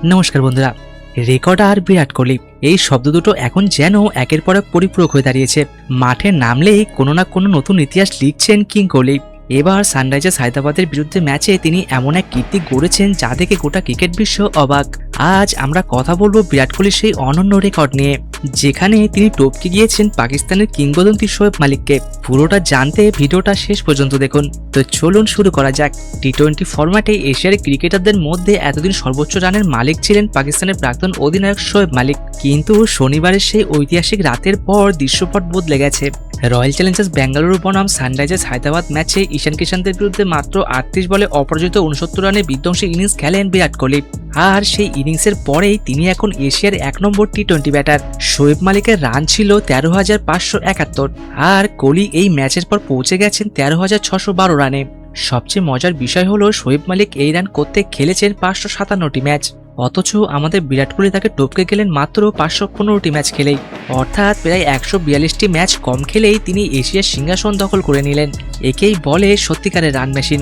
নমস্কার বন্ধুরা। রেকর্ড আর বিরাট কোহলি এই শব্দ দুটো এখন যেন একের পর এক পরিপূরক হয়ে দাঁড়িয়েছে। মাঠে নামলেই কোনো না কোনো নতুন ইতিহাস লিখছেন কিং কোহলি। এবার সানরাইজার্স হায়দ্রাবাদের বিরুদ্ধে ম্যাচে তিনি এমন এক কীর্তি গড়েছেন যা দেখে গোটা ক্রিকেট বিশ্ব অবাক। আজ আমরা কথা বলবো বিরাট কোহলির সেই অনন্য রেকর্ড নিয়ে, যেখানে তিনি টপকে গিয়েছেন পাকিস্তানের কিংবদন্তি শোয়েব মালিককে। পুরোটা জানতে ভিডিওটা শেষ পর্যন্ত দেখুন। তো চলুন শুরু করা যাক। টি-20 ফরম্যাটে এশিয়ার ক্রিকেটারদের মধ্যে এতদিন সর্বোচ্চ রানের মালিক ছিলেন পাকিস্তানের প্রাক্তন অধিনায়ক শোয়েব মালিক, কিন্তু শনিবারের সেই ঐতিহাসিক রাতের পর দৃশ্যপট বদলে গেছে। রয়্যাল চ্যালেঞ্জার্স বেঙ্গালুরু বনাম সানরাইজার্স হায়দ্রাবাদ ম্যাচে ঈশান কিষানদের বিরুদ্ধে মাত্র 38 বলে অপরাজিত 69 রানের বিধ্বংসী ইনিংস খেলেন বিরাট কোহলি। আর সেই ইনিংসের পরেই তিনি এখন এশিয়ার 1 নম্বর টি-20 ব্যাটার। শোয়েব মালিকের রান ছিল 13,571, আর কোহলি এই ম্যাচের পর পৌঁছে গেছেন 13,612 রানে। সবচেয়ে মজার বিষয় হলো শোয়েব মালিক এই রান করতে খেলেছেন 557টি ম্যাচ, অথচ আমাদের বিরাট কোহলি তাকে টপকে গেলেন মাত্র 515টি ম্যাচ খেলেই। অর্থাৎ প্রায় 142টি ম্যাচ কম খেলেই তিনি এশিয়ার সিংহাসন দখল করে নিলেন। একেই বলে সত্যিকারের রান মেশিন।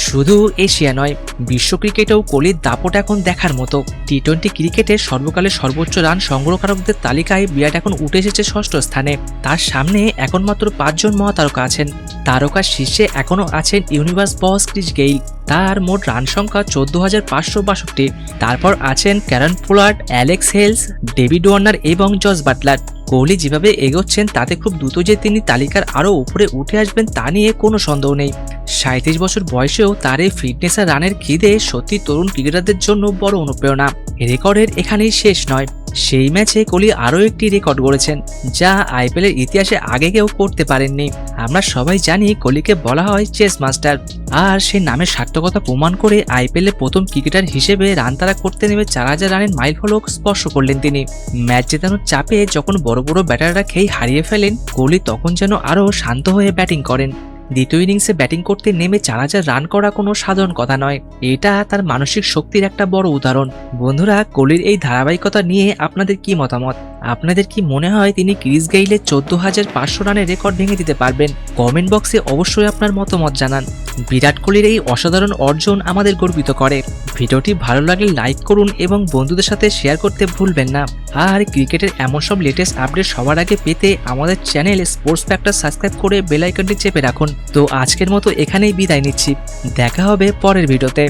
শুধু এশিয়া নয়, বিশ্ব ক্রিকেটেও কোহলির দাপট এখন দেখার মতো। টি-20 ক্রিকেটের সর্বকালের সর্বোচ্চ রান সংগ্রহকারকদের তালিকায় বিরাট এখন উঠে এসেছে ৬ষ্ঠ স্থানে। তার সামনে এখন মাত্র 5 জন মহাতারকা আছেন। তারকার শীর্ষে এখনও আছেন ইউনিভার্স বস ক্রিস গেইল, তার মোট রান সংখ্যা 14,562। তারপর আছেন Kieron Pollard, Alex Hales, David Warner এবং জস বাটলার। কোহলি যেভাবে এগোচ্ছেন তাতে খুব দ্রুত যে তিনি তালিকার আরও উপরে উঠে আসবেন তা নিয়ে কোনো সন্দেহ নেই। 37 বছর বয়সেও তার এই ফিটনেস আর রানের খিদে সত্যি তরুণ ক্রিকেটারদের জন্য বড় অনুপ্রেরণা। রেকর্ডের এখানেই শেষ নয়, সেই ম্যাচে কোহলি আরও একটি রেকর্ড গড়েছেন যা আইপিএলের ইতিহাসে আগে কেউ করতে পারেননি। আমরা সবাই জানি কোহলিকে বলা হয় চেস মাস্টার, আর সেই নামের সার্থকতা প্রমাণ করে আইপিএলে প্রথম ক্রিকেটার হিসেবে রান তাড়া করতে নেমে 4,000 রানের মাইল ফলক স্পর্শ করলেন তিনি। ম্যাচ জেতানোর চাপে যখন বড় বড় ব্যাটাররা খেই হারিয়ে ফেলেন, কোহলি তখন যেন আরও শান্ত হয়ে ব্যাটিং করেন। দ্বিতীয় ইনিংসে ব্যাটিং করতে নেমে 4,000 রান করা কোনো সাধারণ কথা নয়, এটা তার মানসিক শক্তির একটা বড় উদাহরণ। বন্ধুরা, কোহলির এই ধারাবাহিকতা নিয়ে আপনাদের কি মতামত? আপনাদের কি মনে হয় তিনি ক্রিস গেইলের 14,500 রানের রেকর্ড ভেঙে দিতে পারবেন? কমেন্ট বক্সে অবশ্যই আপনার মতামত জানান। বিরাট কোহলির এই অসাধারণ অর্জন আমাদের গর্বিত করে। ভিডিওটি ভালো লাগলে লাইক করুন এবং বন্ধুদের সাথে শেয়ার করতে ভুলবেন না। আর ক্রিকেটের এমন সব লেটেস্ট আপডেট সবার আগে পেতে আমাদের চ্যানেল স্পোর্টস ফ্যাক্টর সাবস্ক্রাইব করে বেল আইকনটি চেপে রাখুন। তো আজকের মতো এখানেই বিদায় নিচ্ছি, দেখা হবে পরের ভিডিওতে।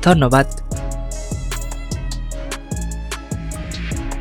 ধন্যবাদ।